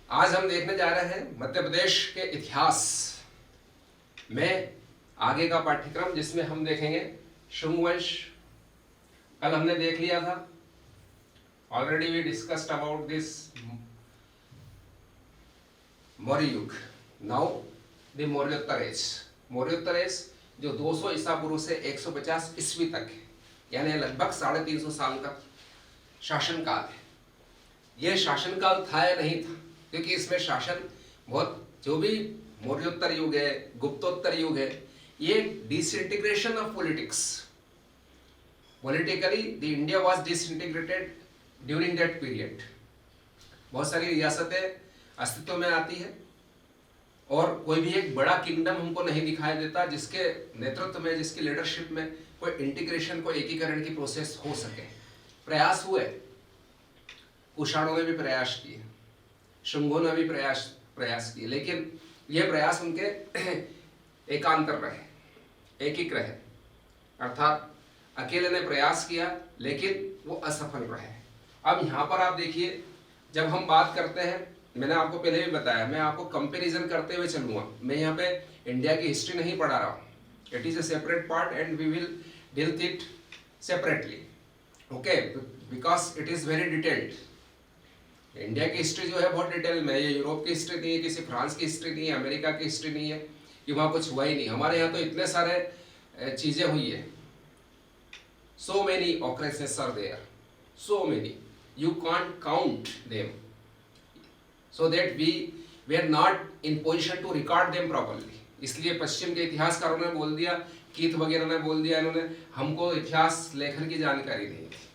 आज हम देखने जा रहे हैं मध्य प्रदेश के इतिहास में आगे का पाठ्यक्रम, जिसमें हम देखेंगे शुंग वंश। कल हमने देख लिया था, already we discussed about this Maurya युग। नाउ द मौर्योत्तर एज। मौर्योत्तर एज जो 200 ईसा पूर्व से 150 ईस्वी तक है, यानी लगभग 350 साल का शासनकाल है। यह शासनकाल था या नहीं था, क्योंकि इसमें शासन बहुत, जो भी मौर्योत्तर युग है, गुप्तोत्तर युग है, ये disintegration of politics. Politically the India was disintegrated during that period. बहुत सारी रियासतें अस्तित्व में आती है और कोई भी एक बड़ा किंगडम हमको नहीं दिखाई देता जिसके नेतृत्व में, जिसकी लीडरशिप में कोई इंटीग्रेशन, कोई एकीकरण की प्रोसेस हो सके। प्रयास हुए, कुषाणों ने भी प्रयास किए, शुंगों ने भी प्रयास किए, लेकिन यह प्रयास उनके एकांतर रहे, एकीक रहे, अर्थात अकेले ने प्रयास किया लेकिन वो असफल रहे। अब यहाँ पर आप देखिए, जब हम बात करते हैं, मैंने आपको पहले भी बताया, मैं आपको कंपैरिजन करते हुए चलूंगा। मैं यहाँ पे इंडिया की हिस्ट्री नहीं पढ़ा रहा हूँ, it is a separate part and we will deal it separately, okay, because it is very detailed. India की हिस्ट्री जो है बहुत डिटेल में, ये यूरोप की हिस्ट्री नहीं है, किसी फ्रांस की हिस्ट्री नहीं है, अमेरिका की हिस्ट्री नहीं है कि वहाँ कुछ हुआ ही नहीं। हमारे यहाँ तो इतने सारे चीजें हुई है, so many occurrences are there, so many, you can't count them, so that we were not in position to record them properly. इसलिए पश्चिम के इतिहासकारों ने बोल दिया, कीथ वगैरह ने बोल दिया, इन्होंने हमको इतिहास लेखन की जानकारी नहीं थी।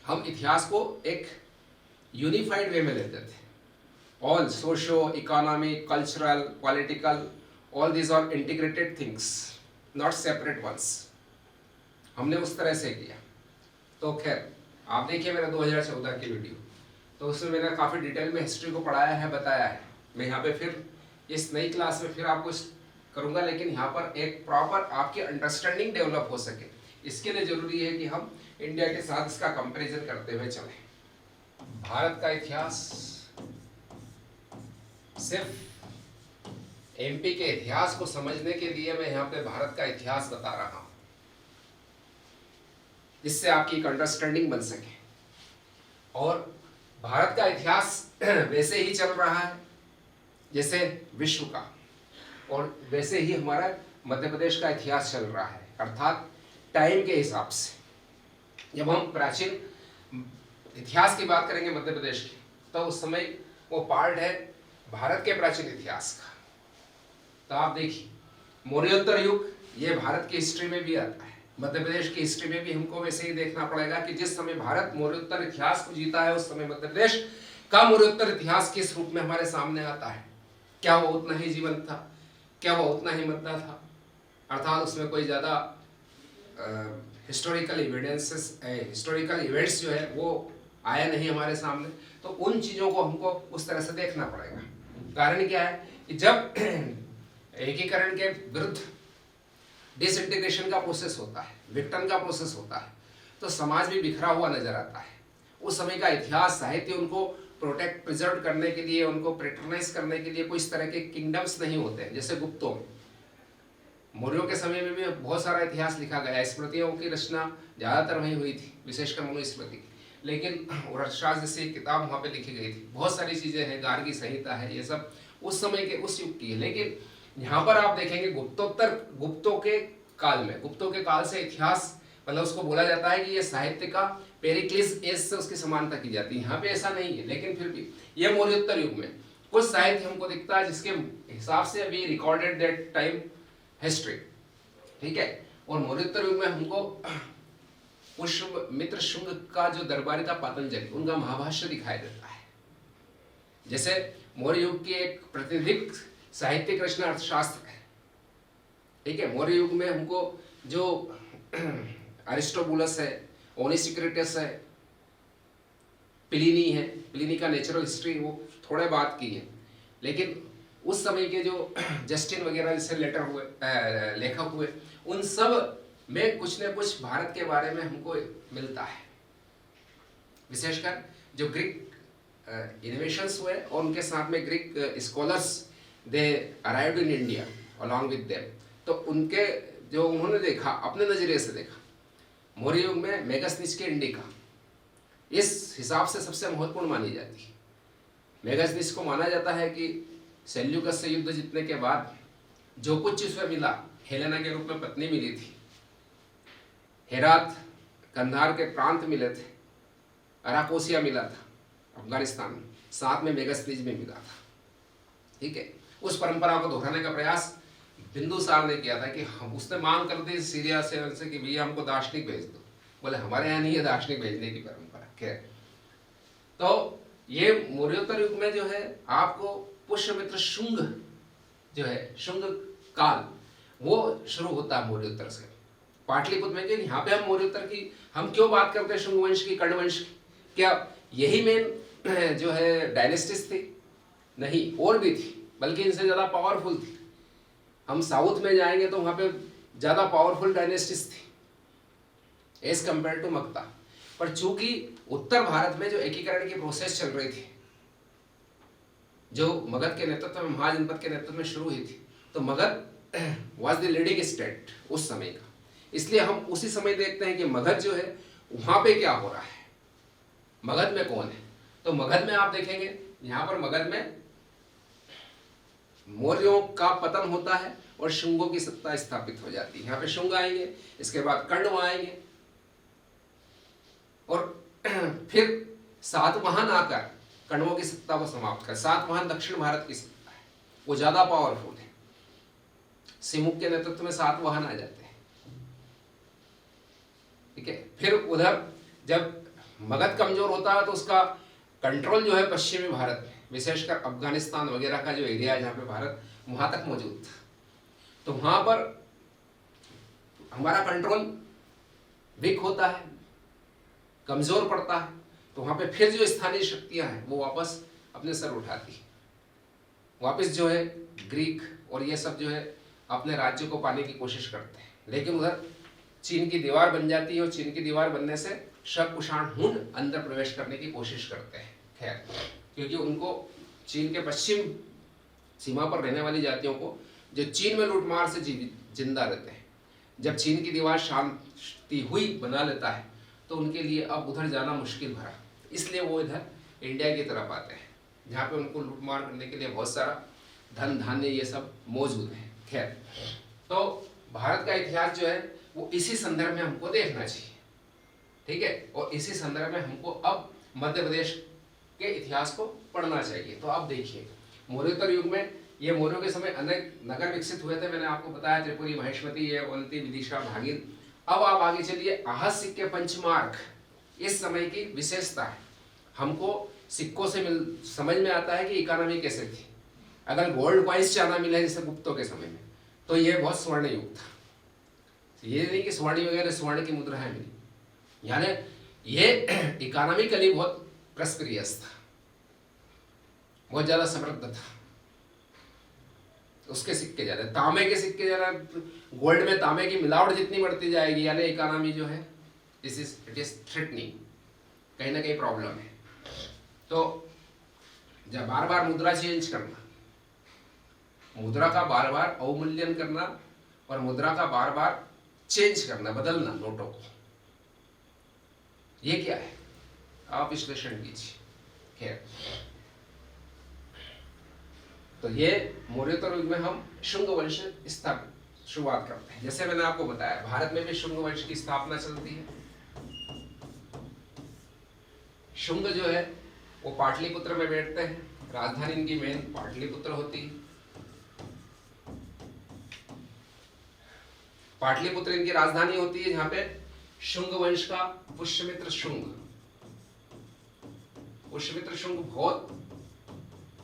हम इतिहास को एक यूनिफाइड वे में लेते थे। All socio economic, cultural, political, all these are integrated things, not separate ones. हमने उस तरह से किया। तो खैर, आप देखिए मेरा 2014 की वीडियो, तो उसमें मैंने काफ़ी डिटेल में हिस्ट्री को पढ़ाया है, बताया है। मैं यहाँ पे फिर इस नई क्लास में फिर आपको करूँगा, लेकिन यहाँ पर एक प्रॉपर आपकी अंडरस्टैंडिंग डेवलप हो सके, इसके लिए ज़रूरी है कि हम इंडिया के साथ इसका कंपैरिजन करते हुए चलें। भारत का इतिहास, सिर्फ एमपी के इतिहास को समझने के लिए मैं यहाँ पे भारत का इतिहास बता रहा हूँ, जिससे आपकी एक अंडरस्टैंडिंग बन सके। और भारत का इतिहास वैसे ही चल रहा है जैसे विश्व का, और वैसे ही हमारा मध्य प्रदेश का इतिहास चल रहा है, अर्थात टाइम के हिसाब से। जब हम प्राचीन इतिहास की बात करेंगे मध्य प्रदेश की, तो उस समय वो पार्ट है भारत के प्राचीन इतिहास का। तो आप देखिए, मौर्योत्तर युग ये भारत की हिस्ट्री में भी आता है, मध्य प्रदेश की हिस्ट्री में भी हमको वैसे ही देखना पड़ेगा कि जिस समय भारत मौर्योत्तर इतिहास को जीता है, उस समय मध्य प्रदेश का मौर्योत्तर इतिहास किस रूप में हमारे सामने आता है। क्या वो उतना ही जीवंत था? क्या वो उतना ही मतदा था? अर्थात उसमें कोई ज़्यादा हिस्टोरिकल एविडेंसेस, हिस्टोरिकल इवेंट्स जो है वो आया नहीं हमारे सामने। तो उन चीज़ों को हमको उस तरह से देखना पड़ेगा। कारण क्या है कि जब एकीकरण के विरुद्ध डिसइंटीग्रेशन का प्रोसेस होता है, विघटन का प्रोसेस होता है, तो समाज भी बिखरा हुआ नजर आता है। उस समय का इतिहास, साहित्य उनको प्रोटेक्ट, प्रिजर्व करने के लिए, उनको पैट्रोनाइज करने के लिए कोई इस तरह के किंगडम्स नहीं होते हैं जैसे गुप्तों में। मौर्यों के समय में भी बहुत सारा इतिहास लिखा गया, स्मृतियों की रचना ज़्यादातर वहीं हुई थी, विशेषकर मनुस्मृति की। लेकिन अर्थशास्त्र जैसी किताब वहाँ पे लिखी गई थी, बहुत सारी चीज़ें हैं, गार्गी संहिता है, ये सब उस समय के, उस युग की है। लेकिन यहाँ पर आप देखेंगे गुप्तों के काल में, गुप्तों के काल से इतिहास, मतलब उसको बोला जाता है कि ये साहित्य का पेरिक्लिस एज से उसकी समानता की जाती है। यहाँ पे ऐसा नहीं है, लेकिन फिर भी ये मौर्योत्तर युग में कुछ साहित्य हमको दिखता है जिसके हिसाब से we recorded that time history, ठीक है। और मौर्योत्तर युग में हमको पुष्यमित्र शुंग का जो दरबारी था पतंजलि, उनका महाभाष्य दिखाई देता है। जैसे मौर्य युग की एक प्रातिनिधिक साहित्यिक रचना अर्थशास्त्र है, ठीक है। मौर्य युग में हमको जो अरिस्टोबुलस है, ओनिसिक्रेटस है, प्लिनी है, प्लिनी का नेचुरल हिस्ट्री वो थोड़े बात की है। लेकिन उस समय के जो जस्टिन वगैरह जैसे लेखक हुए, उन सब में कुछ न कुछ भारत के बारे में हमको मिलता है। विशेषकर जो ग्रीक इनोवेशंस हुए और उनके साथ में Greek scholars they arrived in India along with them. तो उनके जो उन्होंने देखा, अपने नज़रिए से देखा, मौर्य युग में मेगास्थनीज के इंडिका इस हिसाब से सबसे महत्वपूर्ण मानी जाती है। मेगास्थनीज को माना जाता है कि सेल्यूकस से युद्ध जीतने के बाद जो कुछ उसमें मिला, हेलेना के रूप में पत्नी मिली थी, हेरात कंधार के प्रांत मिले थे, अराकोसिया मिला था अफगानिस्तान में, साथ में मेगास्थनीज में मिला था। ठीक है, उस परंपरा को दोहराने का प्रयास बिंदुसार ने किया था कि हम, उसने मांग कर दी सीरिया से उनसे कि भैया हमको दार्शनिक भेज दो। बोले हमारे यहाँ नहीं है दार्शनिक भेजने की परंपरा। खैर, तो ये मौर्योत्तर युग में जो है आपको पुष्यमित्र शुंग जो है, शुंग काल, वो शुरू होता है मौर्योत्तर से। पाटलिपुत्र में कि यहाँ पे हम मौर्योत्तर की हम क्यों बात करते हैं, शुंग वंश की, कर्ण वंश की, क्या यही मेन जो है डायनेस्टीज थी? नहीं, और भी थी, बल्कि इनसे ज़्यादा पावरफुल थी। हम साउथ में जाएंगे तो वहाँ पे ज़्यादा पावरफुल डायनेस्टीज थी एज कंपेयर टू मगधा। पर चूंकि उत्तर भारत में जो एकीकरण की प्रोसेस चल रही थी, जो मगध के नेतृत्व में, महाजनपद के नेतृत्व में शुरू हुई थी, तो Magadh was the leading state उस समय का। इसलिए हम उसी समय देखते हैं कि मगध जो है वहाँ पे क्या हो रहा है, मगध में कौन है। तो मगध में आप देखेंगे, यहाँ पर मगध में मौर्यों का पतन होता है और शुंगों की सत्ता स्थापित हो जाती है। यहाँ पे शुंग आएंगे, इसके बाद कण्व आएंगे, और फिर सातवाहन आकर कण्वों की सत्ता को समाप्त कर। सातवाहन दक्षिण भारत की सत्ता है, वो ज्यादा पावरफुल है। सिमुक के नेतृत्व में सातवाहन आ जाते हैं। ठीक है, फिर उधर जब मगध कमजोर होता है तो उसका कंट्रोल जो है पश्चिमी भारत में, विशेषकर अफगानिस्तान वगैरह का जो एरिया है जहाँ पे भारत, वहां तक मौजूद था। तो वहां पर हमारा कंट्रोल वीक होता है, कमजोर पड़ता है, तो वहां पे फिर जो स्थानीय शक्तियां हैं वो वापस अपने सर उठाती है, वापस जो है ग्रीक और ये सब जो है अपने राज्य को पाने की कोशिश करते हैं। लेकिन उधर चीन की दीवार बन जाती है और चीन की दीवार बनने से शक कुषाण हुन अंदर प्रवेश करने की कोशिश करते हैं। खैर, क्योंकि उनको चीन के पश्चिम सीमा पर रहने वाली जातियों को जो चीन में लूटमार से जिंदा रहते हैं, जब चीन की दीवार शांति हुई बना लेता है तो उनके लिए अब उधर जाना मुश्किल भरा, इसलिए वो इधर इंडिया की तरफ आते हैं जहाँ पे उनको लूटमार करने के लिए बहुत सारा धन धान्य ये सब मौजूद है। खैर, तो भारत का इतिहास जो है वो इसी संदर्भ में हमको देखना चाहिए। ठीक है, और इसी संदर्भ में हमको अब मध्य प्रदेश के इतिहास को पढ़ना चाहिए। तो आप देखिए, मौर्योत्तर युग में ये मौर्यों के समय अनेक नगर विकसित हुए थे। मैंने आपको बताया त्रिपुरी, महेश्वती, अवंती, विदिशा, भागीर। अब आप आगे चलिए, आहत सिक्के पंचमार्क इस समय की विशेषता है। हमको सिक्कों से समझ में आता है कि इकोनॉमी कैसे थी। अगर गोल्ड कॉइन्स ज़्यादा मिले जैसे गुप्तों के समय में, तो ये बहुत स्वर्ण युग था। ये नहीं कि स्वर्ण वगैरह स्वर्ण की मुद्राएं मिली, यानी ये इकोनॉमिकली बहुत प्रस्पिरियस था, बहुत ज़्यादा समृद्ध था। उसके सिक्के ज़्यादा, तांबे के सिक्के ज़्यादा, गोल्ड में तांबे की मिलावट जितनी बढ़ती जाएगी, यानी इकोनॉमी जो है इट इज थ्रेटनिंग, कहीं ना कहीं प्रॉब्लम है। तो जब बार बार मुद्रा चेंज करना, मुद्रा का बार बार अवमूल्यन करना और मुद्रा का बार बार चेंज करना, बदलना नोटों को, ये क्या है आप विश्लेषण कीजिए। खैर, तो ये मौर्योत्तर युग में हम शुंग वंश स्थापित शुरुआत करते हैं। जैसे मैंने आपको बताया, भारत में भी शुंग वंश की स्थापना चलती है। शुंग जो है वो पाटलिपुत्र में बैठते हैं, राजधानी इनकी मेन पाटलिपुत्र होती है। पाटलिपुत्र इनकी राजधानी होती है, जहां पे शुंग वंश का पुष्यमित्र शुंग बहुत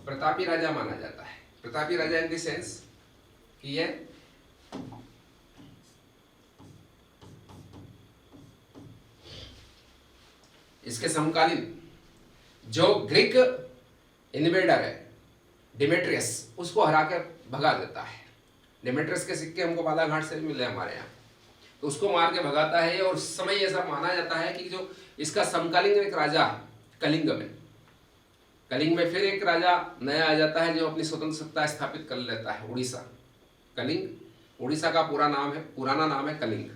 प्रतापी राजा माना जाता है। प्रतापी राजा इन द सेंस कि ये इसके समकालीन जो ग्रीक इन्वेडर है डिमेट्रियस, उसको हराकर भगा देता है। डिमेट्रियस के सिक्के हमको बालाघाट से मिले हमारे यहाँ, तो उसको मार के भगाता है। और उस समय ऐसा माना जाता है कि जो इसका समकालीन एक राजा है कलिंग में, कलिंग में फिर एक राजा नया आ जाता है जो अपनी स्वतंत्र सत्ता स्थापित कर लेता है, उड़ीसा। कलिंग उड़ीसा का पुराना नाम है कलिंग।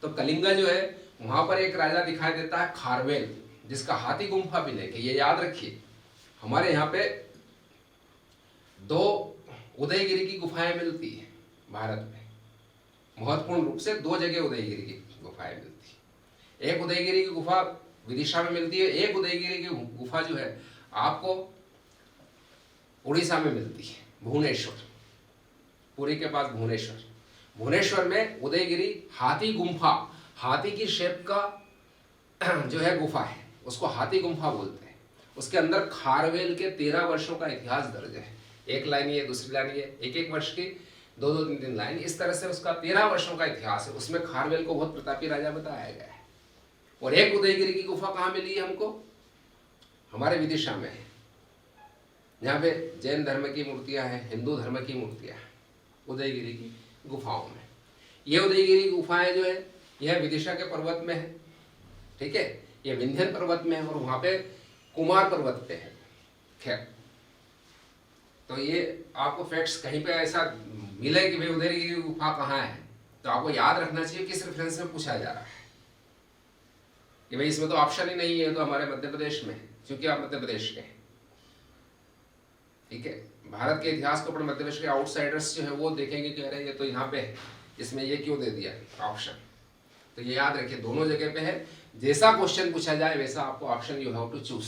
तो कलिंगा जो है वहां पर एक राजा दिखाई देता है खारवेल, जिसका हाथी गुम्फा भी लेके, ये याद रखिए हमारे यहाँ पे 2 उदयगिरी की गुफाएं मिलती है भारत में, महत्वपूर्ण रूप से 2 जगह उदयगिरी की गुफाएं मिलती है। एक उदयगिरी की गुफा विदिशा में मिलती है, एक उदयगिरी की गुफा जो है आपको उड़ीसा में मिलती है, भुवनेश्वर, पुरी के पास भुवनेश्वर। भुवनेश्वर में उदयगिरी हाथी गुम्फा, हाथी की शेप का जो है गुफा है, उसको हाथी गुम्फा बोलते हैं। उसके अंदर खारवेल के 13 वर्षों का इतिहास दर्ज है। एक लाइन ये, दूसरी लाइन ये, एक वर्ष की 2-2, 3-3 लाइन, इस तरह से उसका 13 वर्षों का इतिहास है। उसमें खारवेल को बहुत प्रतापी राजा बताया गया है। और एक उदयगिरी की गुफा कहाँ मिली है हमको? हमारे विदिशा में है। यहाँ पे जैन धर्म की मूर्तियां हैं, हिंदू धर्म की मूर्तियां हैं उदयगिरी की गुफाओं में। ये उदयगिरी गुफाएं जो है यह विदिशा के पर्वत में है, ठीक है, ये विंध्यन पर्वत में है और वहां पे कुमार पर्वत पे है। खैर, तो ये आपको फैक्ट्स कहीं पे ऐसा मिले कि भाई उदयगिरी की गुफा कहाँ है, तो आपको याद रखना चाहिए किस रेफरेंस में पूछा जा रहा है कि भाई इसमें तो ऑप्शन ही नहीं है, तो हमारे मध्य प्रदेश में, क्योंकि आप मध्य प्रदेश के, ठीक है। भारत के इतिहास को अपने मध्य प्रदेश के आउटसाइडर्स जो है वो देखेंगे कि अरे ये तो यहाँ पे है, इसमें ये क्यों दे दिया ऑप्शन। तो ये याद रखिए दोनों जगह पे है, जैसा क्वेश्चन पूछा जाए वैसा आपको option you have to choose.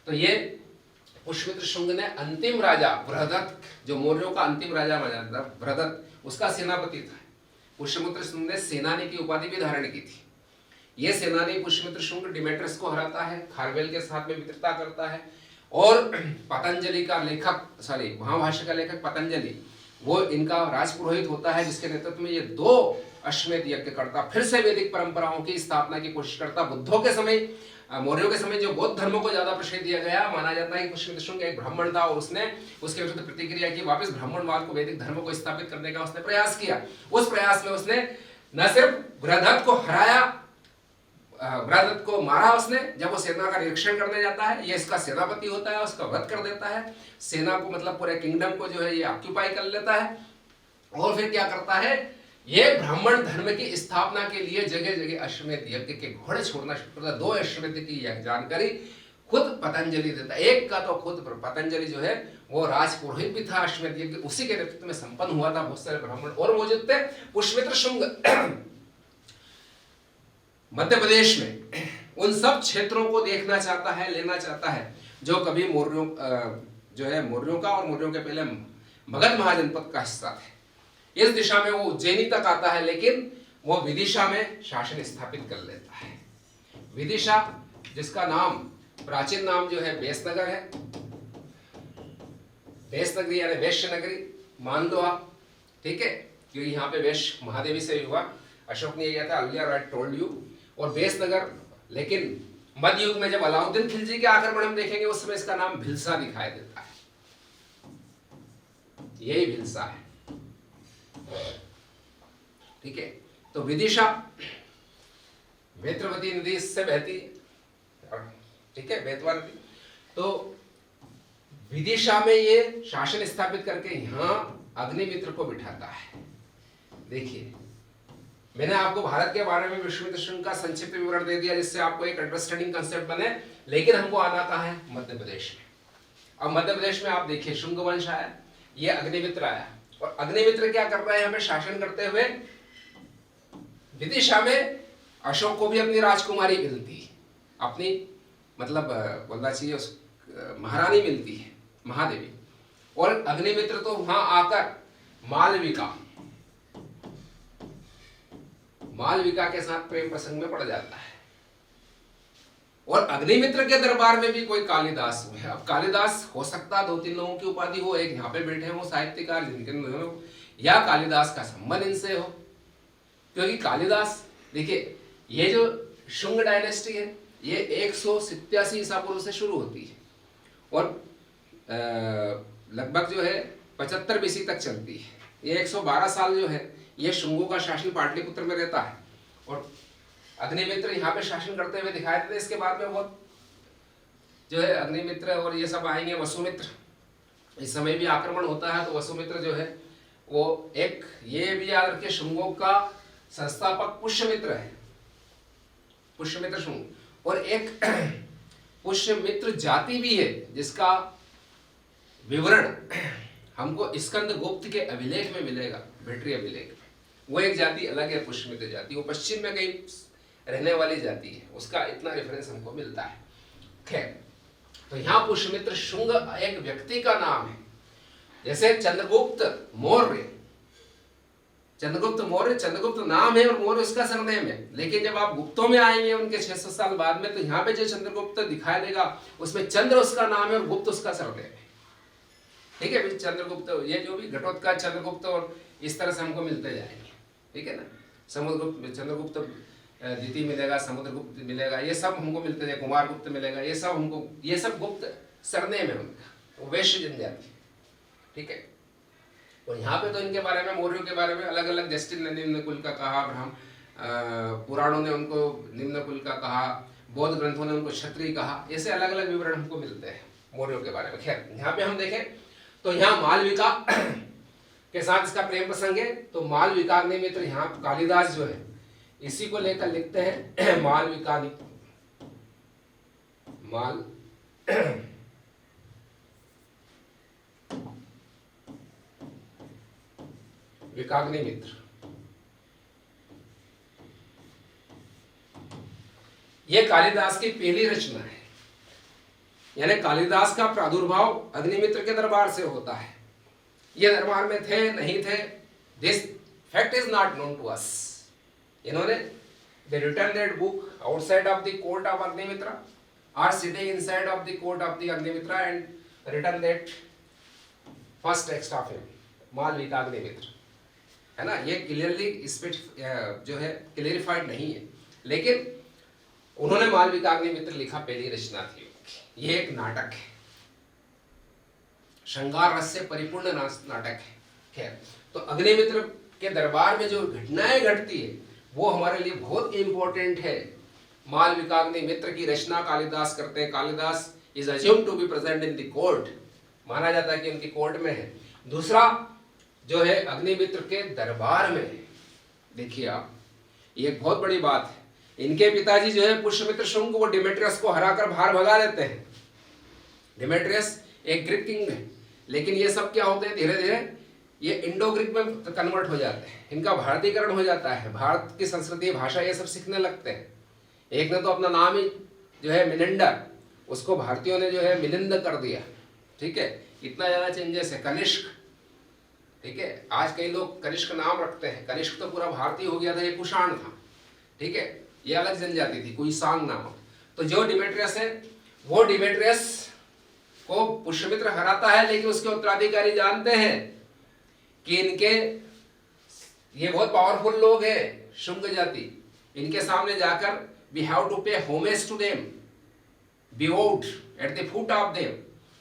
तो ये पुष्यमित्र शुंग ने अंतिम राजा बृहदत्त, जो मौर्यों का अंतिम राजा माना जाता था, बृहदत्त उसका सेनापति था। पुष्यमित्र शुंग ने सेनानी की उपाधि भी धारण की थी। ये सेनानी पुष्यमित्र शुंग डिमेट्रियस को हराता है, खारवेल के साथ में मित्रता करता है और पतंजलि का लेखक, महाभाष्य का लेखक पतंजलि, वो इनका राजपुरोहित होता है, जिसके नेतृत्व में ये 2 अश्वमेध यज्ञ करता, फिर से वैदिक परंपराओं की स्थापना की कोशिश करता। बुद्धों के समय, मौर्यों के समय जो बौद्ध धर्म को ज्यादा प्रसिद्ध दिया गया, माना जाता है कि पुष्यमित्र शुंग एक ब्राह्मण था और उसने उसके विरुद्ध प्रतिक्रिया की, वापस ब्राह्मणवाद को, वैदिक धर्म को स्थापित करने का उसने प्रयास किया। उस प्रयास में उसने न सिर्फ बृहदत्त को हराया, बृहदत्त को मारा उसने, जब वो सेना का निरीक्षण करने जाता है, ये इसका सेनापति होता है, उसका वध कर देता है, सेना को मतलब पूरे किंगडम को जो है ये ऑक्यूपाई कर लेता है। और फिर क्या करता है, ये ब्राह्मण धर्म की स्थापना के लिए जगह जगह अश्वमेध यज्ञ के घोड़े छोड़ना शुरू करता है। 2 अश्वमेध की यह जानकारी खुद पतंजलि देता है। एक का तो खुद पतंजलि जो है वो राजपुरोहित भी था, अश्वमेध यज्ञ उसी के नेतृत्व में संपन्न हुआ था, बहुत सारे ब्राह्मण और मौजूद थे। पुष्यमित्र शुंग मध्य प्रदेश में उन सब क्षेत्रों को देखना चाहता है, लेना चाहता है, जो कभी मौर्यों जो है मौर्यों का और मौर्यों के पहले मगध महाजनपद का हिस्सा थे। इस दिशा में वो उज्जैनी तक आता है, लेकिन वो विदिशा में शासन स्थापित कर लेता है। विदिशा, जिसका नाम, प्राचीन नाम जो है बेसनगर है, बेसनगरी यानी वैश्य नगरी मान लो आप, ठीक है, क्योंकि यहाँ पे वैश्य महादेवी से हुआ, अशोक ने किया था, अर्लियर आई टोल्ड यू। और बेसनगर, लेकिन मध्य युग में जब अलाउद्दीन खिलजी के आक्रमण हम देखेंगे उस समय इसका नाम भिलसा दिखाई देता है, यही भिलसा है, ठीक है। तो विदिशा वेत्रवती नदी से बहती, ठीक है, बेतवा नदी। तो विदिशा में ये शासन स्थापित करके यहाँ अग्निमित्र को बिठाता है। देखिए, मैंने आपको भारत के बारे में पुष्यमित्र शुंग का संक्षिप्त विवरण दे दिया, जिससे आपको एक अंडरस्टैंडिंग कंसेप्ट बने, लेकिन हमको आना कहाँ है? मध्य प्रदेश में। अब मध्य प्रदेश में आप देखिए, शुंग वंश आया, ये अग्निमित्र आया, और अग्निमित्र क्या कर रहा है? हमें शासन करते हुए विदिशा में अशोक को भी अपनी राजकुमारी मिलती है, अपनी मतलब बोलना चाहिए उस महारानी मिलती है, महादेवी। और अग्निमित्र तो वहां आकर मालविका के साथ प्रेम प्रसंग में पड़ जाता है। और अग्निमित्र के दरबार में भी कोई कालिदास हुए। अब कालिदास हो सकता 2-3 लोगों की उपाधि हो, एक यहाँ पे बैठे हो साहित्यकार जिनके, या कालिदास का संबंध इनसे हो, क्योंकि कालिदास, देखिए ये जो शुंग डायनेस्टी है ये 187 ईसा पूर्व से शुरू होती है और लगभग जो है 75 BC तक चलती है। ये 112 साल जो है ये शुंगों का शासन पाटलिपुत्र में रहता है और अग्निमित्र यहाँ पे शासन करते हुए दिखाई देते। इसके बाद में बहुत जो है अग्निमित्र और ये सब आएंगे, वसुमित्र, इस समय भी आक्रमण होता है। तो वसुमित्र जो है वो एक, ये भी याद रखिए, शुंगों का संस्थापक पुष्यमित्र है, पुष्यमित्र शुंग। और एक पुष्यमित्र जाति भी है जिसका विवरण हमको स्कंद गुप्त के अभिलेख में मिलेगा, भेटरी अभिलेख में। वो एक जाति अलग है, पुष्यमित्र जाति, वो पश्चिम में कहीं रहने वाली जाति है, उसका इतना रेफरेंस हमको मिलता है। खैर, तो यहाँ पुष्यमित्र शुंग एक व्यक्ति का नाम है। जैसे चंद्रगुप्त मौर्य, चंद्रगुप्त मौर्य चंद्रगुप्त नाम है और मौर्य उसका सरनेम है। लेकिन जब आप गुप्तों में आएंगे उनके 600 साल बाद में, तो यहाँ पे जो चंद्रगुप्त दिखाई देगा उसमें चंद्र उसका नाम है और गुप्त उसका सरनेम है। ठीक है, चंद्रगुप्त, ये जो भी घटोत्कच, चंद्रगुप्त और इस तरह से हमको मिलते जाएंगे। ठीक है ना, समुद्रगुप्त, चंद्रगुप्त द्वितीय मिलेगा, समुद्रगुप्त मिलेगा, ये सब हमको मिलते जाए, कुमार गुप्त मिलेगा, ये सब हमको, ये सब गुप्त सरनेम है उनका, वो वैश्य जनजाति। ठीक है, और यहाँ पे तो इनके बारे में, मौर्यों के बारे में अलग अलग, जस्टिन ने निम्न कुल का कहा, पुराणों ने उनको निम्न कुल का कहा, बौद्ध ग्रंथों ने उनको क्षत्रिय कहा, ऐसे अलग अलग विवरण हमको मिलते हैं मौर्यों के बारे में। खैर, यहाँ पे हम देखें तो यहाँ मालविका के साथ इसका प्रेम प्रसंग है। तो मालविका अग्निमित्र, यहाँ कालिदास जो है इसी को लेकर लिखते हैं, मालविका माल विकाग्निमित्र, ये कालिदास की पहली रचना है। यानी कालिदास का प्रादुर्भाव अग्निमित्र के दरबार से होता है। ये दरबार में थे नहीं थे, this fact is not known to us. इन्होंने they written that book outside of the court of Agnimitra or sitting inside of the court of the Agnimitra and written that first text of him, Malvika Agnimitra, है ना। ये clearly जो है clarified नहीं है, लेकिन उन्होंने मालविका अग्निमित्र लिखा, पहली रचना थी। ये एक नाटक है, श्रृंगार रस से परिपूर्ण नाटक है। खैर, तो अग्निमित्र के दरबार में जो घटनाएं घटती है वो हमारे लिए बहुत इंपॉर्टेंट है। मालविका अग्निमित्र की रचना कालिदास करते हैं। Kalidas is assumed to be present in the court, माना जाता है कि उनकी कोर्ट में है। दूसरा जो है अग्निमित्र के दरबार में, देखिए आप, ये एक बहुत बड़ी बात है। इनके पिताजी जो है पुष्यमित्र शुंग, वो डिमेट्रियस को हराकर बाहर भगा देते हैं। डिमेट्रियस एक ग्रीक किंग है, लेकिन ये सब क्या होते हैं, धीरे धीरे ये इंडो ग्रीक में कन्वर्ट हो जाते हैं, इनका भारतीयकरण हो जाता है, भारत की संस्कृति, भाषा, ये सब सीखने लगते हैं। एक ने तो अपना नाम ही जो है मिलिंडर, उसको भारतीयों ने जो है मिलिंद कर दिया। ठीक है, इतना ज्यादा चेंजेस है। कनिष्क, ठीक है, आज कई लोग कनिष्क नाम रखते हैं, कनिष्क तो पूरा भारतीय हो गया था, ये कुषाण था। ठीक है, ये अलग जनजाति थी, कोई सांग नामक। तो जो डिमेट्रियस है, वो डिमेट्रियस को पुष्यमित्र हराता है, लेकिन उसके उत्तराधिकारी जानते हैं कि इनके, ये बहुत पावरफुल लोग हैं, शुंग जाति, इनके सामने जाकर we have to pay homage to them, pivot at the foot of them,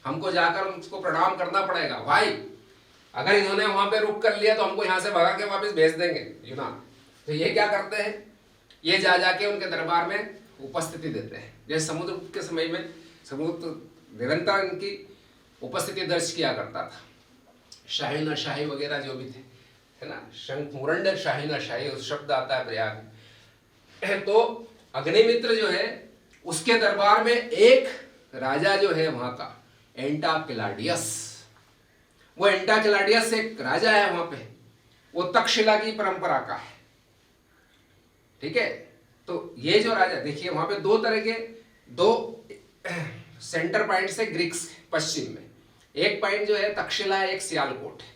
हमको जाकर उसको प्रणाम करना पड़ेगा। भाई, अगर इन्होंने वहां पे रुक कर लिया तो हमको यहाँ से भगा के वापस भेज देंगे यूनान। तो ये क्या करते हैं, ये जा जाके उनके दरबार में उपस्थिति देते हैं। जैसे समुद्रगुप्त के समय में समुद्रगुप्त निरंतर इनकी उपस्थिति दर्ज किया करता था। शाहीन शाही वगैरह जो भी थे, है ना, शंख मुरंड शाहीन शाही शब्द आता है प्रयाग। तो अग्निमित्र जो है उसके दरबार में एक राजा जो है वहां का, एंटाकिलाडियस, वो एंटाकिलाडियस एक राजा है वहां पे, वो तक्षशिला की परंपरा का है। ठीक है, तो ये जो राजा, देखिए वहां पे दो तरह के, दो सेंटर पॉइंट्स है ग्रीक्स पश्चिम में। एक पॉइंट जो है तक्षशिला है, एक सियालकोट है।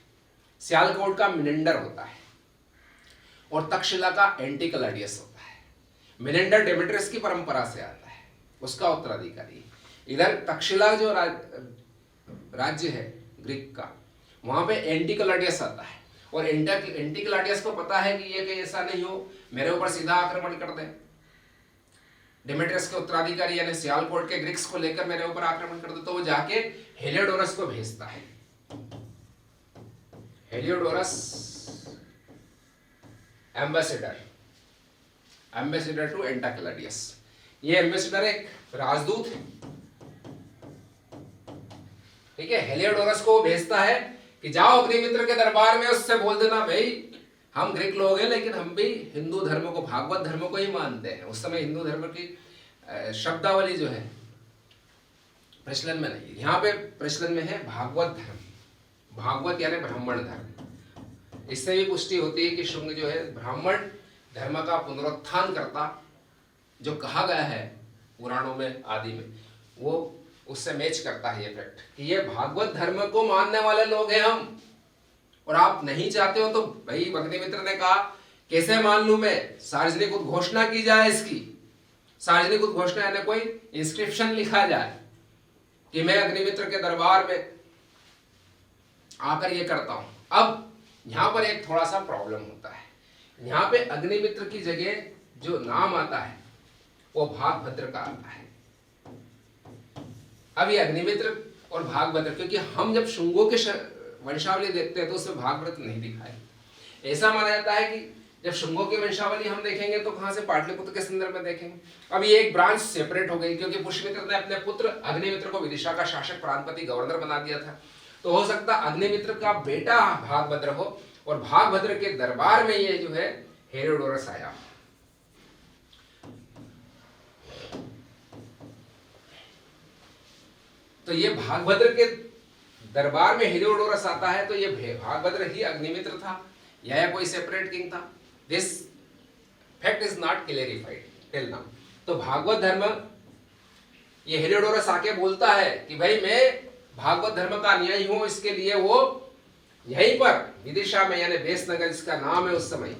सियालकोट का मिलिंडर होता है और तक्षशिला का एंटिकलाडियस होता है। मिलिंडर डेमेट्रियस की परंपरा से आता है, उसका उत्तराधिकारी। इधर तक्षशिला जो राज्य है ग्रीक का, वहां पे एंटिकलाडियस आता है। और एंटिकलाडियस को पता है कि ये कहीं ऐसा नहीं हो मेरे ऊपर सीधा आक्रमण कर दे, डेमेट्रियस के उत्तराधिकारी यानी सियालकोट के ग्रीक्स को लेकर मेरे ऊपर आक्रमण कर दे, तो वो जाके हेलियोडोरस को भेजता है। Heliodorus ambassador to Antialcidas. ये एम्बेसडर एक राजदूत है, ठीक है, हेलियोडोरस को भेजता है कि जाओ अग्निमित्र के दरबार में, उससे बोल देना भाई हम ग्रीक लोग हैं लेकिन हम भी हिंदू धर्म को, भागवत धर्म को ही मानते हैं। उस समय हिंदू धर्म की शब्दावली जो है प्रचलन में नहीं, यहाँ पे प्रचलन में है भागवत धर्म। भागवत यानी ब्राह्मण धर्म। इससे भी पुष्टि होती है कि शुंग जो है ब्राह्मण धर्म का पुनरुत्थान करता, जो कहा गया है पुराणों में आदि में, वो उससे मैच करता है ये फैक्ट कि ये भागवत धर्म को मानने वाले लोग हैं हम। और आप नहीं चाहते हो तो भाई अग्निमित्र ने कहा कैसे मान लूं मैं, सार्वजनिक उद्घोषणा की जाए इसकी। सार्वजनिक उद्घोषणा यानी कोई इंस्क्रिप्शन लिखा जाए कि मैं अग्निमित्र के दरबार में आकर ये करता हूं। अब यहां पर एक थोड़ा सा प्रॉब्लम होता है, यहां पे अग्निमित्र की जगह जो नाम आता है वो भागभद्र का आता है। अब ये अग्निमित्र और भागभद्र, क्योंकि हम जब शुंगों के वंशावली देखते हैं तो उसमें भागभद्र नहीं दिखाई। ऐसा माना जाता है कि जब शुंगों की वंशावली हम देखेंगे तो कहां से, पाटलिपुत्र के संदर्भ में देखेंगे। अब ये एक ब्रांच सेपरेट हो गई क्योंकि पुष्यमित्र ने अपने पुत्र अग्निमित्र को विदिशा का शासक, प्रांतपति, गवर्नर बना दिया था। तो हो सकता अग्निमित्र का बेटा भागभद्र हो और भागभद्र के दरबार में ये जो है हेरोडोरस आया। तो ये भागभद्र के दरबार में हेरोडोरस आता है, तो ये भागभद्र ही अग्निमित्र था या कोई सेपरेट किंग था। This fact is not clarified till now. तो भागवत धर्म, ये हेरोडोरस आके बोलता है कि भाई मैं भागवत धर्म का अनुयायी हूं, इसके लिए वो यहीं पर विदिशा में यानी बेस नगर जिसका नाम है उस समय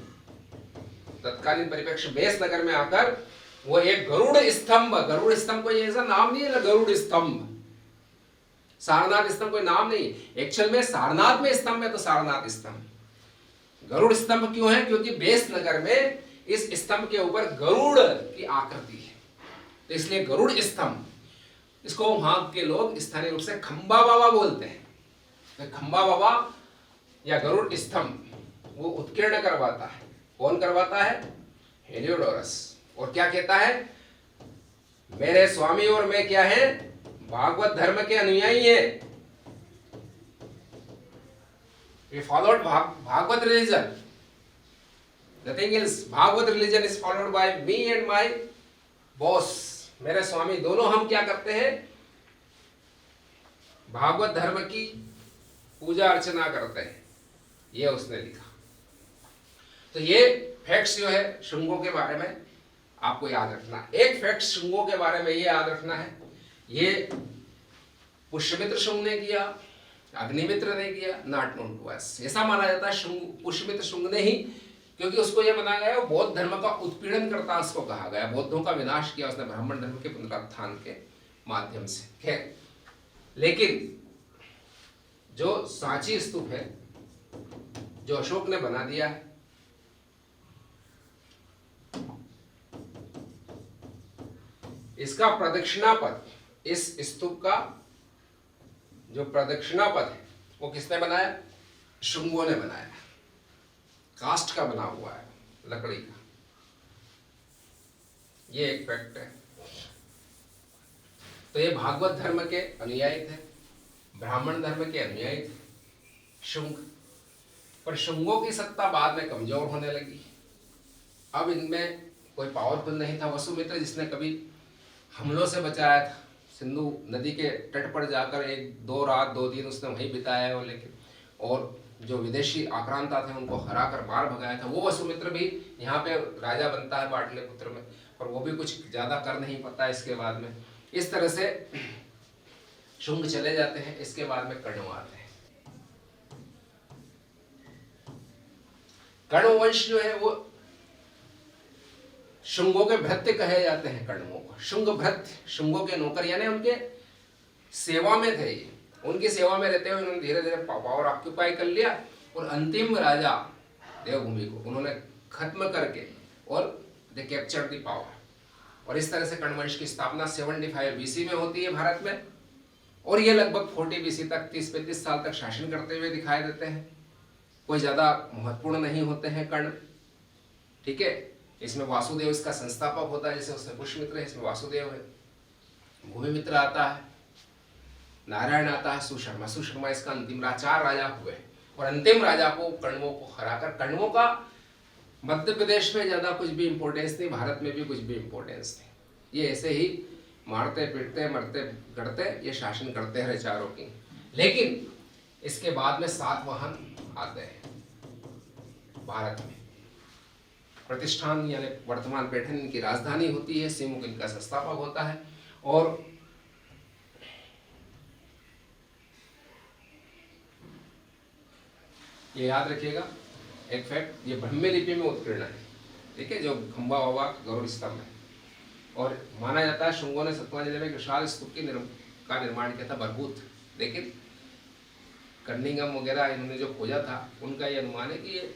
तत्कालीन परिप्रेक्ष्य बेस नगर में आकर वो एक गरुड़ स्तंभ, गरुड़ स्तंभ कोई ऐसा नाम नहीं है, गरुड़ स्तंभ, सारनाथ स्तंभ कोई नाम नहीं। एक्चुअल में सारनाथ में स्तंभ है तो सारनाथ स्तंभ। गरुड़ स्तंभ क्यों है? क्योंकि बेस नगर में इस स्तंभ के ऊपर गरुड़ की आकृति है, तो इसलिए गरुड़ स्तंभ। इसको वहां के लोग स्थानीय रूप से खंबा बाबा बोलते हैं। तो खंबा बाबा या गरुड़ स्तंभ वो उत्कीर्ण करवाता है। कौन करवाता है? हेलियोडोरस। और क्या कहता है? मेरे स्वामी और मैं क्या है? भागवत धर्म के अनुयायी है। We followed Bhagavad religion. Nothing else. Bhagavad religion is followed by me and my boss. मेरे स्वामी दोनों हम क्या करते हैं? भागवत धर्म की पूजा अर्चना करते हैं। ये उसने लिखा। तो ये फैक्ट्स जो है शुंगों के बारे में आपको याद रखना। एक फैक्ट शुंगों के बारे में ये याद रखना है, ये पुष्यमित्र शुंग ने किया, अग्निमित्र ने किया, नॉट नोन टू अस। ऐसा माना जाता है पुष्यमित्र शुंग ने ही, क्योंकि उसको यह माना गया बौद्ध धर्म का उत्पीड़न करता उसको कहा गया, बौद्धों का विनाश किया उसने ब्राह्मण धर्म के पुनरुत्थान के माध्यम से। खैर, लेकिन जो सांची स्तूप है जो अशोक ने बना दिया है, इसका प्रदक्षिणा पथ, इस स्तूप का जो प्रदक्षिणा पथ है वो किसने बनाया? शुंगों ने बनाया। कास्ट का बना हुआ है, लकड़ी का। ये एक फैक्ट है। तो ये भागवत धर्म के अनुयायी थे, ब्राह्मण धर्म के अनुयायी थे शुंग। पर शुंगों की सत्ता बाद में कमजोर होने लगी। अब इनमें कोई पावरफुल नहीं था। वसुमित्र जिसने कभी हमलों से बचाया था, सिंधु नदी के तट पर जाकर 1-2 रात 2 दिन उसने वहीं बिताया हो, लेकिन और जो विदेशी आक्रांता थे उनको हराकर मार भगाया था, वो वसुमित्र भी यहाँ पे राजा बनता है पाटलिपुत्र में, और वो भी कुछ ज्यादा कर नहीं पाता इसके बाद में। इस तरह से शुंग चले जाते हैं। इसके बाद में कण्व आते हैं। कण्व वंश जो है वो शुंगों के भृत्य कहे जाते हैं। कण्वों को शुंग भृत्य, शुंगों के नौकर, यानी उनके सेवा में थे। ये उनकी सेवा में रहते हुए उन्होंने धीरे धीरे पावर ऑक्यूपाई कर लिया और अंतिम राजा देवभूमि को उन्होंने खत्म करके और दे कैप्चर द पावर। और इस तरह से कण्व वंश की स्थापना 75 बीसी में होती है भारत में, और ये लगभग 40 बीसी तक 30-35 साल तक शासन करते हुए दिखाई देते हैं। कोई ज्यादा महत्वपूर्ण नहीं होते हैं कर्ण, ठीक है। इसमें वासुदेव इसका संस्थापक होता है, जैसे उसमें पुष्यमित्र है, इसमें वासुदेव है। भूमिमित्र आता है, नारायण आता है सुशर्मा, सुशर्मा इसका अंतिम राजा, 4 राजा हुए और अंतिम राजा को कण्वों को हराकर, कण्वों का मध्य प्रदेश में ज्यादा कुछ भी इंपॉर्टेंस नहीं, भारत में भी कुछ भी इंपॉर्टेंस नहीं, ये ऐसे ही मारते पीटते मरते गड़ते ये शासन करते हैं चारों की। लेकिन इसके बाद में सातवाहन आते हैं भारत में। प्रतिष्ठान यानी वर्तमान पैठन इनकी राजधानी होती है, सिमुक इनका संस्थापक होता है। और ये याद रखिएगा एक फैक्ट, ये ब्रह्मी लिपि में उत्कीर्ण है, ठीक है, जो खंबा बाबा गौरव स्तंभ है। और माना जाता है शुंगों ने सतवा जिले में एक विशाल स्तूप का निर्माण किया था, भरभूत। लेकिन कर्निंगम वगैरह इन्होंने जो खोजा था उनका ये अनुमान है कि ये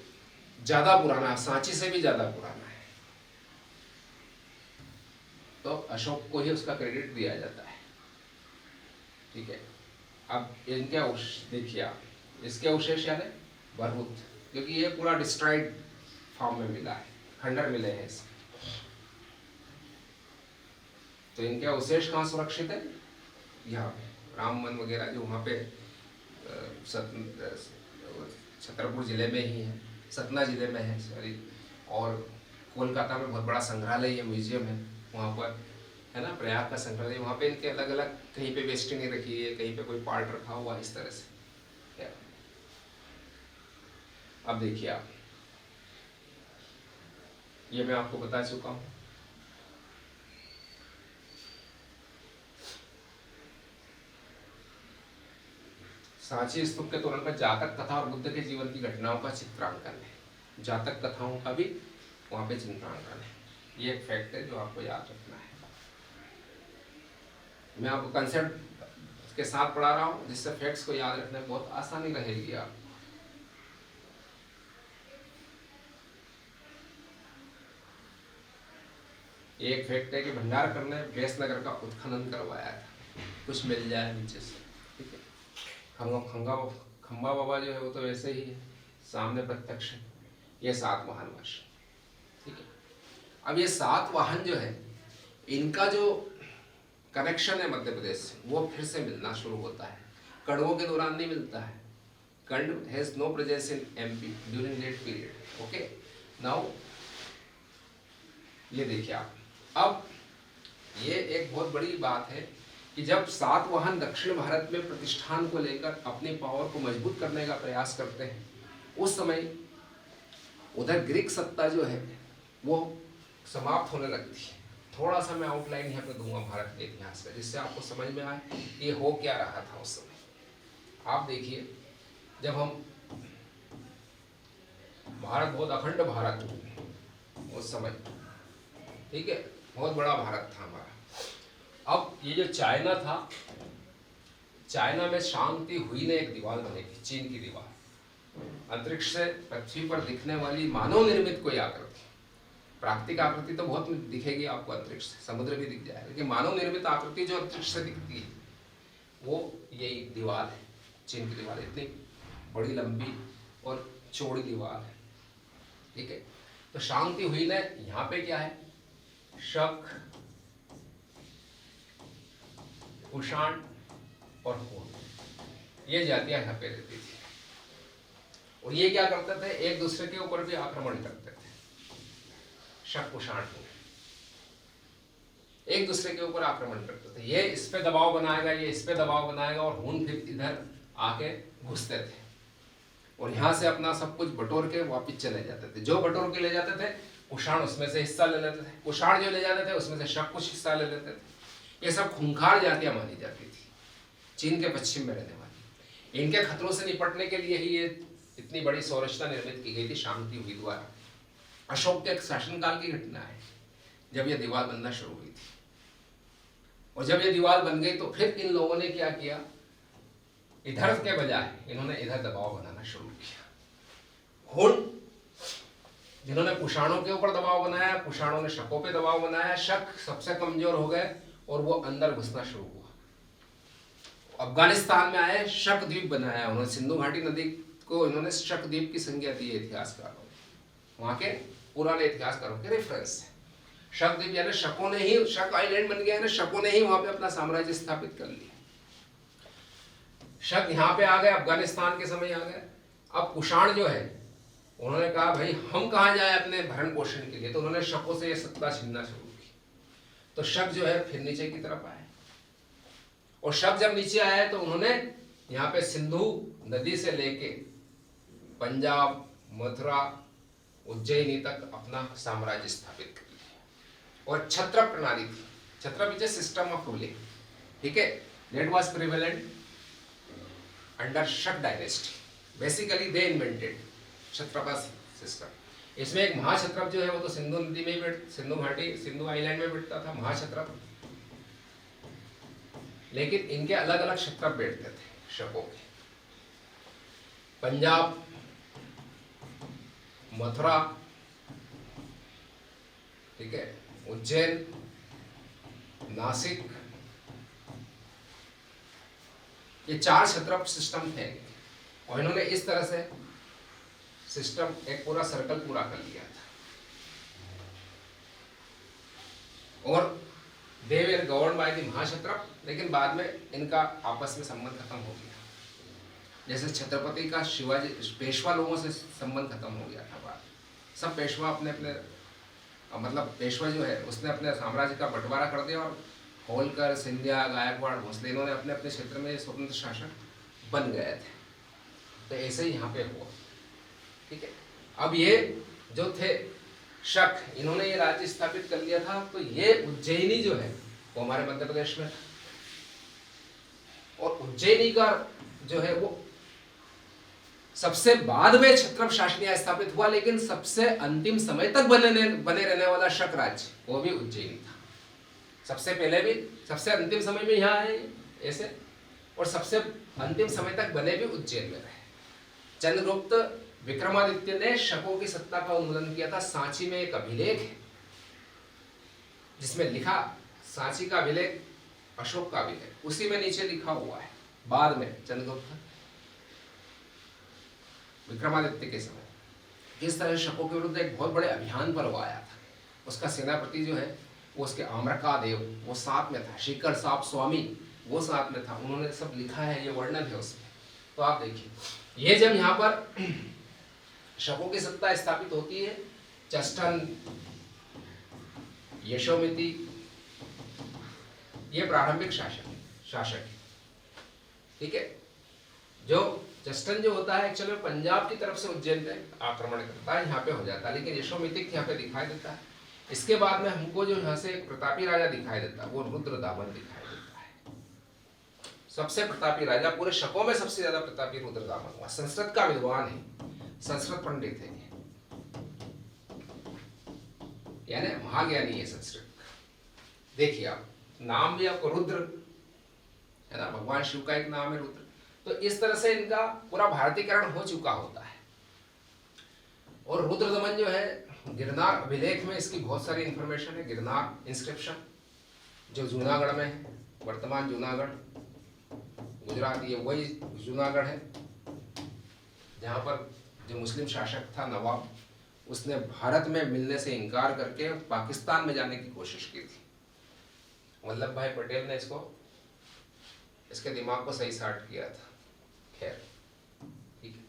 ज्यादा पुराना, सांची से भी ज्यादा पुराना है। तो अशोक को ही उसका क्रेडिट दिया जाता है, ठीक है। अब इनके देखिए आप, इसके अवशेष यानी भरभूत, क्योंकि ये पूरा डिस्ट्रॉयड फॉर्म में मिला है, खंडर मिले हैं इसके। तो इनके अवशेष कहाँ सुरक्षित है? यहाँ पे रामवन वगैरह जो वहाँ पे छतरपुर जिले में ही है, सतना जिले में है सॉरी, और कोलकाता में बहुत बड़ा संग्रहालय है, म्यूजियम है वहाँ पर, है ना, प्रयाग का संग्रहालय, वहाँ पे इनके अलग अलग, कहीं पे वेस्टिंग रखी है, कहीं पे कोई पार्ट रखा हुआ, इस तरह से। अब देखिए आप, ये मैं आपको बता चुका हूँ। सांची स्तूप के तोरण पर जातक कथा और बुद्ध के जीवन की घटनाओं का चित्रांकन है, जातक कथाओं का भी वहां पे चित्रांकन है। ये एक फैक्ट है जो आपको याद रखना है। मैं आपको कंसेप्ट के साथ पढ़ा रहा हूँ, जिससे फैक्ट्स को याद रखने में बहुत आसानी रहेगी। आप एक फैक्ट है कि भंडारकर ने बेसनगर का उत्खनन करवाया था, कुछ मिल जाए नीचे से, ठीक है। खंबा बाबा जो है वो तो वैसे ही है, सामने प्रत्यक्ष है। ये सातवाहन वर्ष, ठीक है। अब ये सातवाहन जो है, इनका जो कनेक्शन है मध्य प्रदेश से, वो फिर से मिलना शुरू होता है। कण्वों के दौरान नहीं मिलता है, Kanva has no presence in MP during that period. Okay, now ये देखिए आप, अब ये एक बहुत बड़ी बात है कि जब सातवाहन दक्षिण भारत में प्रतिष्ठान को लेकर अपनी पावर को मजबूत करने का प्रयास करते हैं, उस समय उधर ग्रीक सत्ता जो है वो समाप्त होने लगती है। थोड़ा सा मैं आउटलाइन यहाँ पे दूंगा भारत के इतिहास का, जिससे आपको समझ में आए ये हो क्या रहा था उस समय। आप देखिए, जब हम भारत बहुत अखंड भारत उस समय, ठीक है, बहुत बड़ा भारत था हमारा। अब ये जो चाइना था, चाइना में शांति हुई ने एक दीवार बनेगी, चीन की दीवार, अंतरिक्ष से पृथ्वी पर दिखने वाली मानव निर्मित कोई आकृति। प्राकृतिक आकृति तो बहुत दिखेगी आपको अंतरिक्ष से, समुद्र भी दिख जाएगा, लेकिन मानव निर्मित आकृति जो अंतरिक्ष से दिखती है वो यही दीवार है, चीन की दीवार। इतनी बड़ी लंबी और चौड़ी दीवार है, ठीक है। तो शांति हुई ने यहाँ पे क्या है, शक, कुषाण और हूण, ये जातियां यहाँ पे रहती थी। और ये क्या करते थे, एक दूसरे के ऊपर भी आक्रमण करते थे। शक, कुषाण, हूण एक दूसरे के ऊपर आक्रमण करते थे। ये इस पे दबाव बनाएगा, ये इस पे दबाव बनाएगा, और हूण फिर इधर आके घुसते थे और यहाँ से अपना सब कुछ बटोर के वापिस चले जाते थे। जो बटोर के ले जाते थे, कुषाण उसमें से हिस्सा ले लेते थे, कुषाण जो ले जाते थे उसमें से शक कुछ हिस्सा ले लेते थे। ये सब खूंखार जातियां मानी जाती थी, चीन के पश्चिम में रहने वाली। इनके खतरों से निपटने के लिए ही ये इतनी बड़ी संरचना निर्मित की गई थी, शांति हुई द्वारा। अशोक के शासनकाल की घटना है जब ये दीवार बनना शुरू हुई थी। और जब ये दीवार बन गई तो फिर इन लोगों ने क्या किया, इधर के बजाय इन्होंने इधर दबाव बनाना शुरू किया। हूण जिन्होंने कुषाणों के ऊपर दबाव बनाया, कुषाणों ने शकों पे दबाव बनाया, शक सबसे कमजोर हो गए और वो अंदर घुसना शुरू हुआ। अफगानिस्तान में आए, शक द्वीप बनाया उन्होंने, सिंधु घाटी नदी को इन्होंने शक द्वीप की संज्ञा दी है इतिहासकारों ने, वहां के पुराने इतिहासकारों के रेफरेंस है। शक द्वीप यानी शकों ने ही, शक आइलैंड बन गया है ना, शकों ने ही वहां पे अपना साम्राज्य स्थापित कर लिया। शक यहाँ पे आ गए, अफगानिस्तान के समय आ गए। अब कुषाण जो है उन्होंने कहा भाई हम कहाँ जाए अपने भरण पोषण के लिए, तो उन्होंने शकों से ये सत्ता छीनना शुरू की। तो शक जो है फिर नीचे की तरफ आए, और शक जब नीचे आया तो उन्होंने यहाँ पे सिंधु नदी से लेके पंजाब, मथुरा, उज्जैनी तक अपना साम्राज्य स्थापित कर लिया। और छत्र प्रणाली थी, chhatra is a system of ruling, ठीक है, that was prevalent under Shaka dynasty. Basically they invented Kshatrap system. इसमें एक महाक्षत्रप जो है वो तो सिंधु नदी में ही सिंधु घाटी, सिंधु आइलैंड में बैठता था महाक्षत्रप, लेकिन इनके अलग अलग क्षत्रप बैठते थे शकों के। पंजाब, मथुरा, ठीक है, उज्जैन, नासिक, ये 4 क्षत्रप सिस्टम थे, और इन्होंने इस तरह से सिस्टम एक पूरा सर्कल पूरा कर लिया था। और दे वर गवर्न बाय द महाक्षत्रप, लेकिन बाद में इनका आपस में संबंध खत्म हो गया। जैसे छत्रपति का शिवाजी पेशवा लोगों से संबंध खत्म हो गया था, बाद सब पेशवा अपने अपने मतलब पेशवा जो है उसने अपने साम्राज्य का बंटवारा कर दिया, और होलकर, सिंधिया, गायकवाड़, भोसले इन्होंने अपने अपने क्षेत्र में स्वतंत्र शासक बन गए थे। तो ऐसे ही यहाँ पे हुआ, ठीक है। अब ये जो थे शक, इन्होंने ये राज्य स्थापित कर लिया था। तो ये उज्जैनी जो है वो हमारे मध्य प्रदेश में, और उज्जैनी का जो है वो सबसे बाद में क्षत्रप शासन यहाँ स्थापित हुआ, लेकिन सबसे अंतिम समय तक बने रहने वाला शक राज्य वो भी उज्जैनी था। सबसे पहले भी, सबसे अंतिम समय में यहाँ आए ऐसे, और सबसे अंतिम समय तक बने भी उज्जैन में रहे। चंद्रगुप्त विक्रमादित्य ने शकों की सत्ता का उन्मूलन किया था। सांची में एक अभिलेख है जिसमें लिखा, सांची का अभिलेख, अशोक का अभिलेख, उसी में नीचे लिखा हुआ है बाद में चंद्रगुप्त विक्रमादित्य के समय किस तरह शकों के विरुद्ध एक बहुत बड़े अभियान पर वो आया था। उसका सेनापति जो है वो उसके आम्रकादेव वो साथ में था, शिखर साहब स्वामी वो साथ में था, उन्होंने सब लिखा है, ये वर्णन है उसमें। तो आप देखिए, ये जब यहाँ पर शकों की सत्ता स्थापित होती है, चस्टन, यशोमिति, ये प्रारंभिक शासक है, ठीक है। जो चस्टन जो होता है एक्चुअली पंजाब की तरफ से उज्जैन पे आक्रमण करता है, यहाँ पे हो जाता है, लेकिन यशोमितिक यहाँ पे दिखाई देता है। इसके बाद में हमको जो यहाँ से एक प्रतापी राजा दिखाई देता है वो रुद्रदामन दिखाई देता है। सबसे प्रतापी राजा, पूरे शकों में सबसे ज्यादा प्रतापी रुद्रदामन हुआ। संस्कृत का विद्वान है, संस्कृत पंडित है, यानी महाज्ञानी है संस्कृत। देखिए आप, नाम भी आपको रुद्र है ना, भगवान शिव का एक नाम है रुद्र। तो इस तरह से इनका पूरा भारतीकरण हो चुका होता है। और रुद्रदमन जो है, गिरनार अभिलेख में इसकी बहुत सारी इंफॉर्मेशन है। गिरनार इंस्क्रिप्शन जो जूनागढ़ में है, वर्तमान जूनागढ़ गुजरात, ये वही जूनागढ़ है जहाँ पर जो मुस्लिम शासक था नवाब, उसने भारत में मिलने से इनकार करके पाकिस्तान में जाने की कोशिश की थी। वल्लभ भाई पटेल ने इसके दिमाग को सही साट किया था। खैर ठीक है,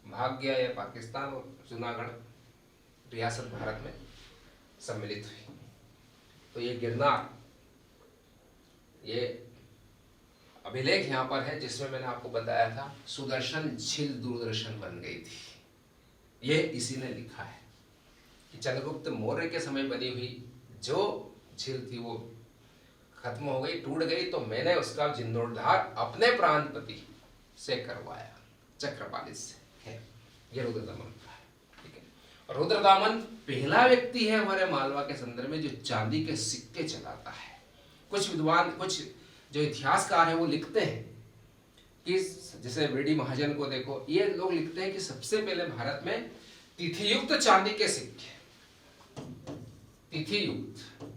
भाग गया ये पाकिस्तान, और जूनागढ़ रियासत भारत में सम्मिलित हुई। तो ये गिरनार, ये अभिलेख यहाँ पर है जिसमें मैंने आपको बताया था सुदर्शन झील दूरदर्शन बन गई थी। ये इसी ने लिखा है कि चंद्रगुप्त मौर्य के समय बनी हुई जो झील थी वो खत्म हो गई, टूट गई, तो मैंने उसका जीर्णोद्धार अपने प्राणपति से करवाया, चक्रपाली से। है ये रुद्रदामन का है, ठीक है। और रुद्रदामन पहला व्यक्ति है हमारे मालवा के संदर्भ में जो चांदी के सिक्के चलाता है। कुछ विद्वान, कुछ जो इतिहासकार है वो लिखते हैं कि जैसे वीडी महाजन को देखो, ये लोग लिखते हैं कि सबसे पहले भारत में तिथियुक्त चांदी के सिक्के, तिथियुक्त।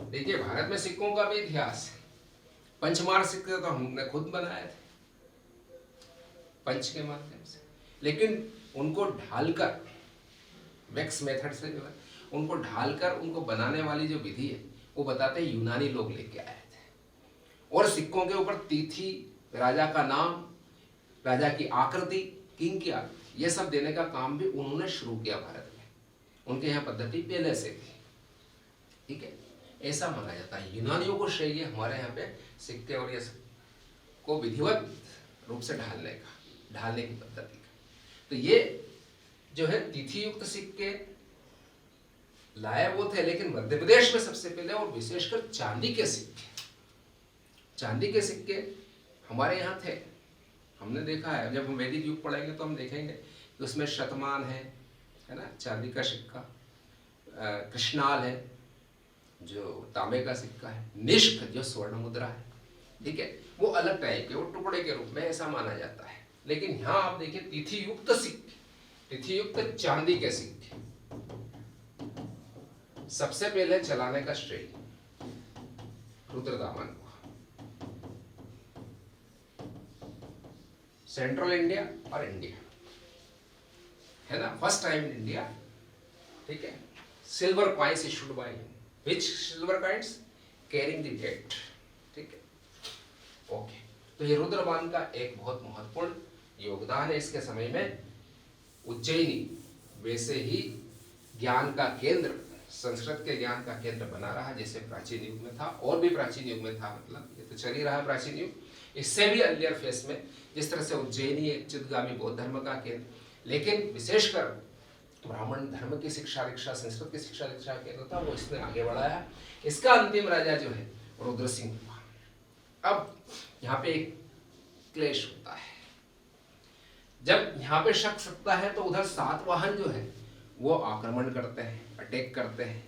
देखिए भारत में सिक्कों का भी इतिहास है। पंचमार सिक्के तो हमने खुद बनाए थे पंच के माध्यम से, लेकिन उनको ढालकर वैक्स मेथड से जो है उनको ढालकर उनको बनाने वाली जो विधि है वो बताते हैं यूनानी लोग लेके आए थे। और सिक्कों के ऊपर तिथि, राजा का नाम, राजा की आकृति, किंग की आकृति, ये सब देने का काम भी उन्होंने शुरू किया भारत में। उनके यहाँ पद्धति पहले से थी, ठीक है, ऐसा माना जाता है। यूनानियों को चाहिए हमारे यहाँ पे सिक्के और ये को विधिवत रूप से ढालने की पद्धति का। तो ये जो है तिथि युक्त सिक्के लाए वो थे, लेकिन मध्य प्रदेश में सबसे पहले, और विशेषकर चांदी के सिक्के हमारे यहाँ थे। हमने देखा है, जब हम वैदिक युग पढ़ेंगे तो हम देखेंगे कि उसमें शतमान है ना, चांदी का सिक्का, कृष्णाल है जो तांबे का सिक्का है, निष्क जो स्वर्ण मुद्रा है, ठीक है, वो अलग टाइप के, वो टुकड़े के रूप में ऐसा माना जाता है। लेकिन यहाँ आप देखिए तिथि युक्त सिक्के, तिथि युक्त चांदी के सिक्के सबसे पहले चलाने का श्रेय रुद्रदामन को, सेंट्रल इंडिया और इंडिया, है ना, फर्स्ट टाइम इन इंडिया, ठीक है, silver coins issued by him, which silver coins carrying the date, ठीक है, ओके। तो ये रुद्रदामन का एक बहुत महत्वपूर्ण योगदान है इसके समय में। उज्जैनी वैसे ही ज्ञान का केंद्र, संस्कृत के ज्ञान का केंद्र बना रहा, जैसे प्राचीन युग में था, और भी प्राचीन युग में था, मतलब ये तो चल ही रहा है प्राचीन युग, इससे भी अर्लियर फेस में जिस तरह से उज्जैनी एक चित्तगामी बौद्ध धर्म का केंद्र, लेकिन विशेषकर ब्राह्मण धर्म की शिक्षा दीक्षा, संस्कृत की शिक्षा दीक्षा केंद्र था, वो इसने आगे बढ़ाया। इसका अंतिम राजा जो है रुद्र सिंह हुआ। अब यहाँ पे एक क्लेश होता है, जब यहाँ पे शक सकता है तो उधर सातवाहन जो है वो आक्रमण करते हैं, अटैक करते हैं।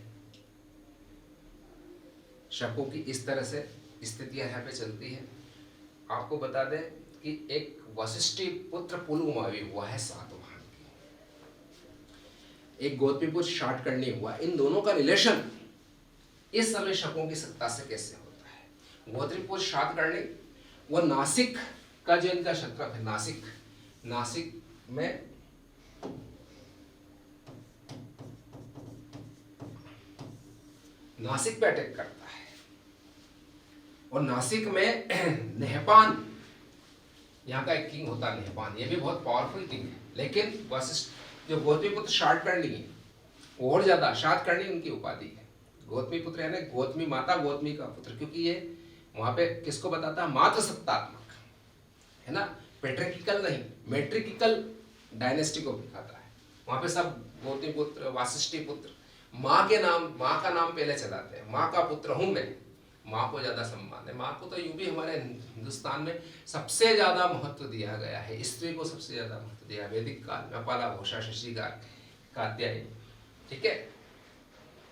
शकों की इस तरह से स्थितियां यहाँ पे चलती है। आपको बता दें कि एक वशिष्ठी पुत्र पुलुमावी हुआ है सातवाहन की, एक गौतमीपुत्र शातकर्णी हुआ। इन दोनों का रिलेशन इस समय शकों की सत्ता से कैसे होता है? गौतमीपुत्र शातकर्णी वो नासिक का जो इनका क्षत्रप है, नासिक में नासिक पे अटैक करता है, और नासिक में नेहपान यहाँ का एक किंग होता है, नेहपान, ये भी बहुत पावरफुल किंग है। लेकिन वशिष्ठ जो गौतमीपुत्र शातकर्णी है, और ज्यादा शातकर्णी उनकी उपाधि है। गौतमीपुत्र यानी गौतमी माता, गौतमी का पुत्र, क्योंकि ये वहां पे किसको बताता है? मातृसत्तात्मक, है ना, पेट्रिकिकल नहीं, मेट्रिकिकल डायनेस्टी को दिखाता है। वहां पे सब गौतमीपुत्र, वाशिष्ठी पुत्र, माँ का नाम पहले चलाते हैं, माँ का पुत्र हूं मैं, माँ को ज्यादा सम्मान है। माँ को तो यूं भी हमारे हिंदुस्तान में सबसे ज्यादा महत्व दिया गया है, स्त्री को सबसे ज्यादा महत्व दिया, वैदिक काल में अपाला, घोषा, शशिगार, कात्यायनी, ठीक है।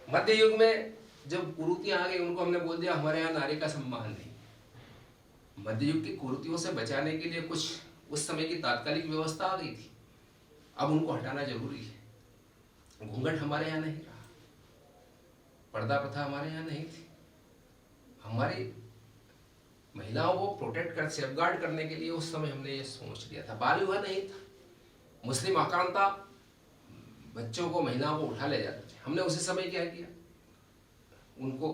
मध्य युग में जब कुरीतियां आ गई, उनको हमने बोल दिया हमारे यहाँ नारी का सम्मान नहीं। मध्य युग की कुरीतियों से बचाने के लिए कुछ उस समय की तात्कालिक व्यवस्था आ गई थी, अब उनको हटाना जरूरी है। घूंघट हमारे यहाँ नहीं रहा, पर्दा प्रथा हमारे यहाँ नहीं थी। हमारी महिलाओं को प्रोटेक्ट कर, सेफगार्ड करने के लिए उस समय हमने ये सोच लिया था। बाल विवाह नहीं था, मुस्लिम आक्रांता बच्चों को, महिलाओं को उठा ले जाते थे। हमने उसी समय क्या किया, उनको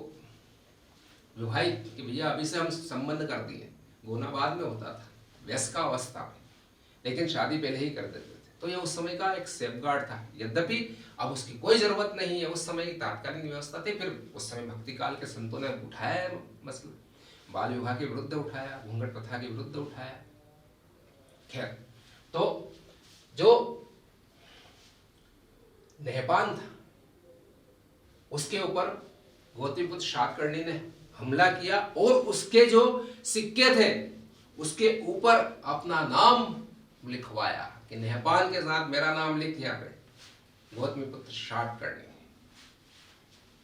विवाहित कि भैया अभी से हम संबंध कर दिए। गोना बाद में होता था, व्यस्का अवस्था में, लेकिन शादी पहले ही कर देते थे। तो ये उस समय का एक सेफगार्ड था। यद्यपि अब उसकी कोई जरूरत नहीं है, उस समय की तात्कालिक व्यवस्था थी। फिर उस समय भक्ति काल के संतों ने उठाया मसला, बाल विवाह के विरुद्ध उठाया, घूंघट प्रथा के विरुद्ध उठाया। खैर, तो जो नेहपान था उसके ऊपर गौतमीपुत्र शातकर्णी ने हमला किया, और उसके जो सिक्के थे उसके ऊपर अपना नाम लिखवाया कि नेहपान के साथ मेरा नाम लिख दिया गया, गौतमीपुत्र शातकर्णी।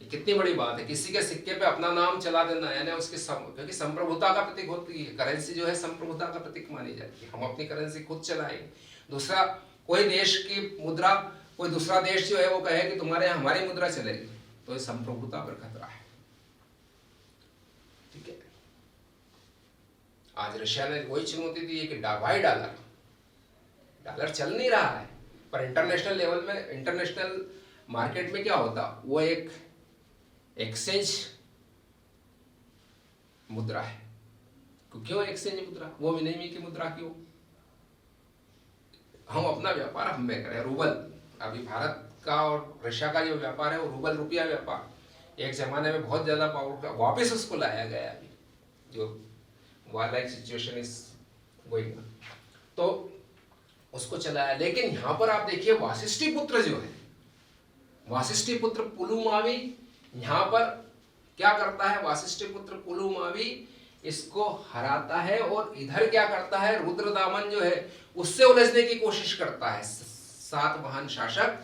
ये कितनी बड़ी बात है, किसी के सिक्के पे अपना नाम चला देना, यानी उसके क्योंकि संप्रभुता का प्रतीक होती है करेंसी, जो है संप्रभुता का प्रतीक मानी जाती है। हम अपनी करेंसी खुद चलाएंगे, दूसरा कोई देश की मुद्रा, कोई दूसरा देश जो है वो कहे कि तुम्हारे यहाँ हमारी मुद्रा चलेगी, तो ये संप्रभुता पर खतरा है, ठीक है। आज रशिया ने वही चुनौती दी है कि भाई डॉलर चल नहीं रहा है, पर इंटरनेशनल लेवल में, इंटरनेशनल मार्केट में क्या होता, वो एक एक्सचेंज मुद्रा है, क्यों एक्सचेंज मुद्रा, वो विनिमय की मुद्रा क्यों? हम अपना व्यापार हम में करें। रूबल, अभी भारत का और रशिया का जो व्यापार है वो रूबल रुपया व्यापार, एक जमाने में बहुत ज्यादा पावर था, वापस उसको लाया गया अभी जो वार लाइक सिचुएशन इज गोइंग, तो उसको चलाया। लेकिन यहां पर आप देखिए वासिष्ठी पुत्र जो है, वासिष्ठी पुत्र पुलुमावी यहां पर क्या करता है, वासिष्ठी पुत्र पुलुमावी इसको हराता है और इधर क्या करता है, रुद्रदामन जो है उससे उलझने की कोशिश करता है। सातवाहन शासक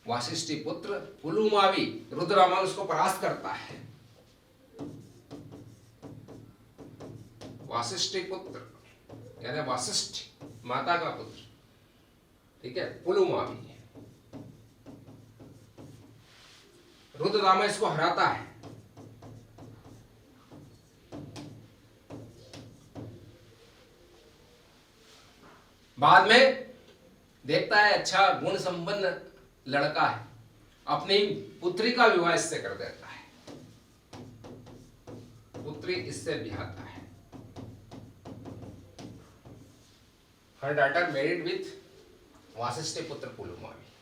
वासिष्ठी पुत्र पुलुमावी, रुद्रदामन उसको परास्त करता है। वासिष्ठी पुत्र यानी वासिष्ठ माता का पुत्र, ठीक है, पुलुमावी, रुद्रदामन इसको हराता है। बाद में देखता है अच्छा गुण संपन्न लड़का है, अपनी पुत्री का विवाह इससे कर देता है, पुत्री इससे ब्याहता है। हर डॉटर मैरिड विथ वासिष्ठी पुत्र पुलुमावी,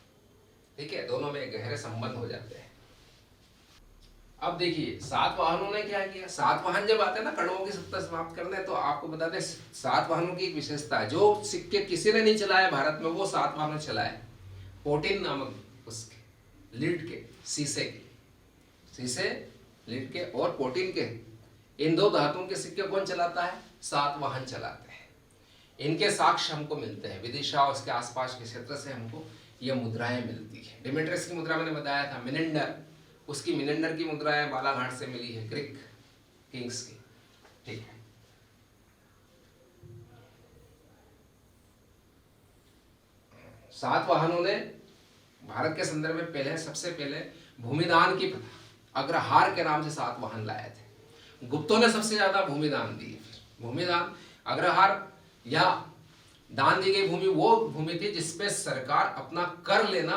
ठीक है, दोनों में गहरे संबंध हो जाते हैं। अब देखिए सातवाहनों ने क्या किया, सातवाहन जब आते हैं ना कण्वों की सत्ता समाप्त करने, तो आपको बता दें सातवाहनों की एक विशेषता है, जो सिक्के किसी ने नहीं चलाया भारत में वो सातवाहनों चलाए। पोटिन नामक उसके लीड के शीशे लीड के और पोटिन के, इन दो धातुओं के सिक्के कौन चलाता है, सातवाहन चलाते हैं। इनके साक्ष्य हमको मिलते हैं, विदिशा और उसके आसपास के क्षेत्र से हमको ये मुद्राएं मिलती है। डिमेट्रियस की मुद्रा मैंने बताया था, मिनेंडर, उसकी मिनेंडर की मुद्राएं बालाघाट से मिली है, ग्रीक किंग्स की, ठीक है। सातवाहनों ने भारत के संदर्भ में पहले, सबसे पहले भूमिदान की प्रथा, अग्रहार के नाम से सातवाहन लाए थे। गुप्तों ने सबसे ज्यादा भूमिदान दिए। भूमिदान, अग्रहार या दान दी गई भूमि वो भूमि थी जिसपे सरकार अपना कर लेना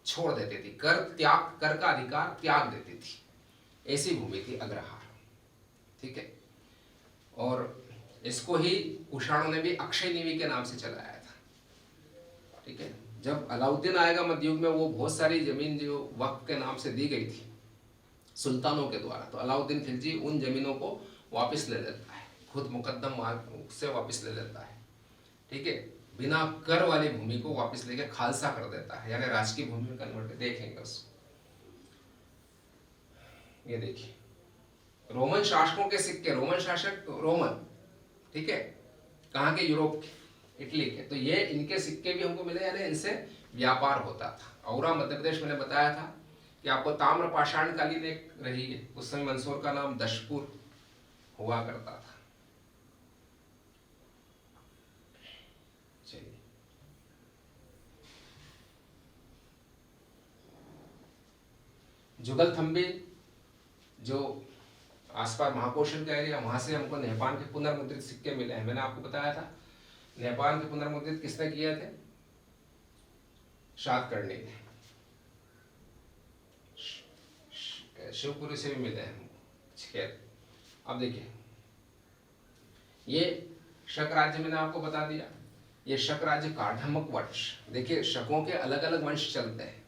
छोड़ देती थी, कर का अधिकार त्याग देती थी, ऐसी भूमि थी अग्रहार, ठीक है। और इसको ही कुषाणों ने भी अक्षय निवि के नाम से चलाया था, ठीक है। जब अलाउद्दीन आएगा मध्य युग में, वो बहुत सारी जमीन जो वक्फ के नाम से दी गई थी सुल्तानों के द्वारा, तो अलाउद्दीन खिलजी उन जमीनों को वापस ले लेता है, खुद मुकद्दम मार्ग से वापस ले लेता है, ठीक है। बिना कर वाली भूमि को वापस लेके खालसा कर देता है, यानी राजकीय भूमि में कन्वर्ट, देखेंगे उसको। ये देखिए रोमन शासकों के सिक्के, रोमन शासक रोमन, ठीक है, कहाँ के, यूरोप के, इटली के, तो ये इनके सिक्के भी हमको मिले, यानी इनसे व्यापार होता था। औरा मध्य प्रदेश मैंने बताया था कि आपको ताम्र पाषाण कालीन एक रही है, उस समय मंदसौर का नाम दशपुर हुआ करता था। जुगलथम्बी जो आसपास महाकोशल का एरिया, वहां से हमको नेपाल के पुनर्मुद्रित सिक्के मिले हैं। मैंने आपको बताया था नेपाल के पुनर्मुद्रित किसने किए थे, शातकर्णी ने, शिवपुरी से भी मिले हैं। खैर अब देखिए ये शक राज्य मैंने आपको बता दिया, ये शक राज्य कार्धमक वंश, देखिए शकों के अलग अलग वंश चलते हैं,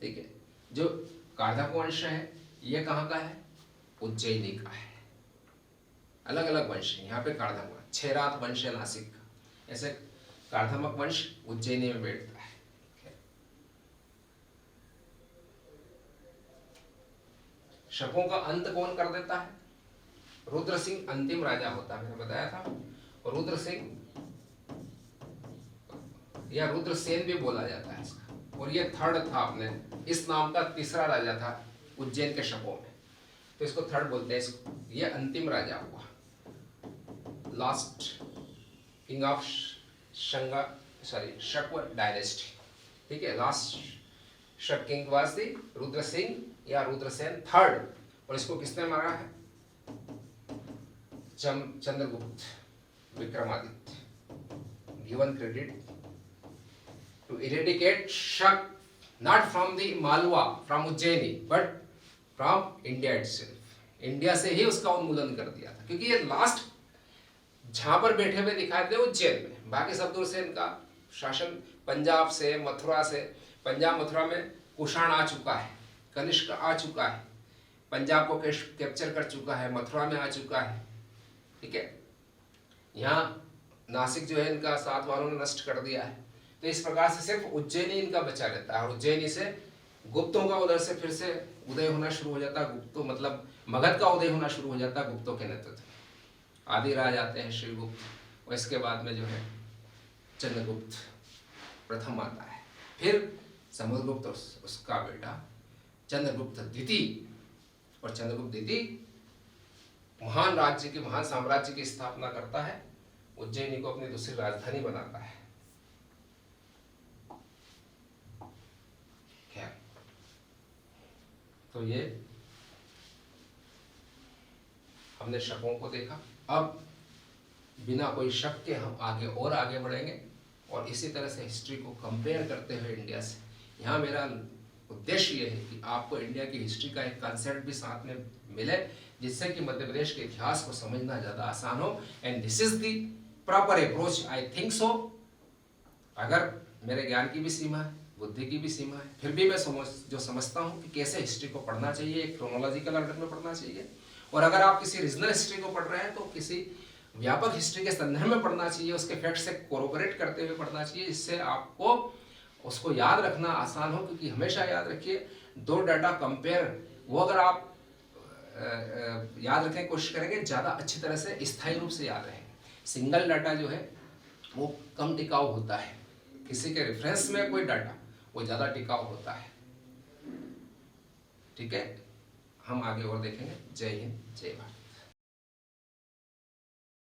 ठीक है। जो कार्धक वंश है ये कहाँ का है, उज्जैनी का है, अलग अलग वंश है। यहाँ पे कार्धक वंश, छेरात वंश है नासिक का, ऐसे कार्धमक वंश उज्जैनी में बैठता है। शकों का अंत कौन कर देता है, रुद्र सिंह अंतिम राजा होता है, मैंने बताया था। रुद्र सिंह या रुद्रसेन भी बोला जाता है इसका, और ये थर्ड था, अपने इस नाम का तीसरा राजा था उज्जैन के शकों में, तो इसको थर्ड बोलते हैं। इसको ये अंतिम राजा हुआ, लास्ट किंग ऑफ शक डायनेस्टी, ठीक है। लास्ट शक king was the Rudra Singh या रुद्रसेन थर्ड, और इसको किसने मारा है, Chandragupta Vikramaditya, given credit to eradicate Shak not from the Malwa, from Ujjaini, but from India itself. India से ही उसका उन्मूलन कर दिया था, क्योंकि ये लास्ट जहां पर बैठे हुए दिखाए थे उज्जैन में, बाकी सब दूर से इनका शासन पंजाब से, मथुरा से, पंजाब मथुरा में कुषाण आ चुका है, कनिष्क आ चुका है, पंजाब को कैप्चर कर चुका है, मथुरा में आ चुका है, ठीक है। यहाँ नासिक जो है इनका सातवाहनों ने नष्ट कर दिया है। तो इस प्रकार से सिर्फ उज्जैन ही इनका बचा रहता है, और उज्जैनी से गुप्तों का उधर से फिर से उदय होना शुरू हो जाता है। गुप्तों मतलब मगध का उदय होना शुरू हो जाता है गुप्तों के नेतृत्व। आदि राज आते हैं श्रीगुप्त, और इसके बाद में जो है चंद्रगुप्त प्रथम आता है, फिर समुद्रगुप्त और उसका बेटा चंद्रगुप्त द्वितीय, और चंद्रगुप्त द्वितीय महान राज्य के, महान साम्राज्य की स्थापना करता है, उज्जैनी को अपनी दूसरी राजधानी बनाता है। खैर, तो ये हमने शकों को देखा। अब बिना कोई शक के हम आगे बढ़ेंगे, और इसी तरह से हिस्ट्री को कंपेयर करते हुए इंडिया से। यहाँ मेरा उद्देश्य ये है कि आपको इंडिया की हिस्ट्री का एक कंसेप्ट भी साथ में मिले, जिससे कि मध्य प्रदेश के इतिहास को समझना ज़्यादा आसान हो। And this is the proper approach, I think so. अगर मेरे ज्ञान की भी सीमा है, बुद्धि की भी सीमा है, फिर भी मैं समझता हूँ कि कैसे हिस्ट्री को पढ़ना चाहिए, एक क्रोनोलॉजिकल ऑर्डर में पढ़ना चाहिए। और अगर आप किसी रीजनल हिस्ट्री को पढ़ रहे हैं तो किसी व्यापक हिस्ट्री के संदर्भ में पढ़ना चाहिए, उसके फैक्ट से कोरोबोरेट करते हुए पढ़ना चाहिए, जिससे आपको उसको याद रखना आसान हो। क्योंकि हमेशा याद रखिए, दो डाटा कंपेयर, वो अगर आप याद रखने की कोशिश करेंगे, ज़्यादा अच्छी तरह से स्थायी रूप से याद रहेंगे। सिंगल डाटा जो है वो कम टिकाऊ होता है, किसी के रेफरेंस में कोई डाटा वो ज़्यादा टिकाऊ होता है, ठीक है। हम आगे और देखेंगे। जय हिंद, जय भारत।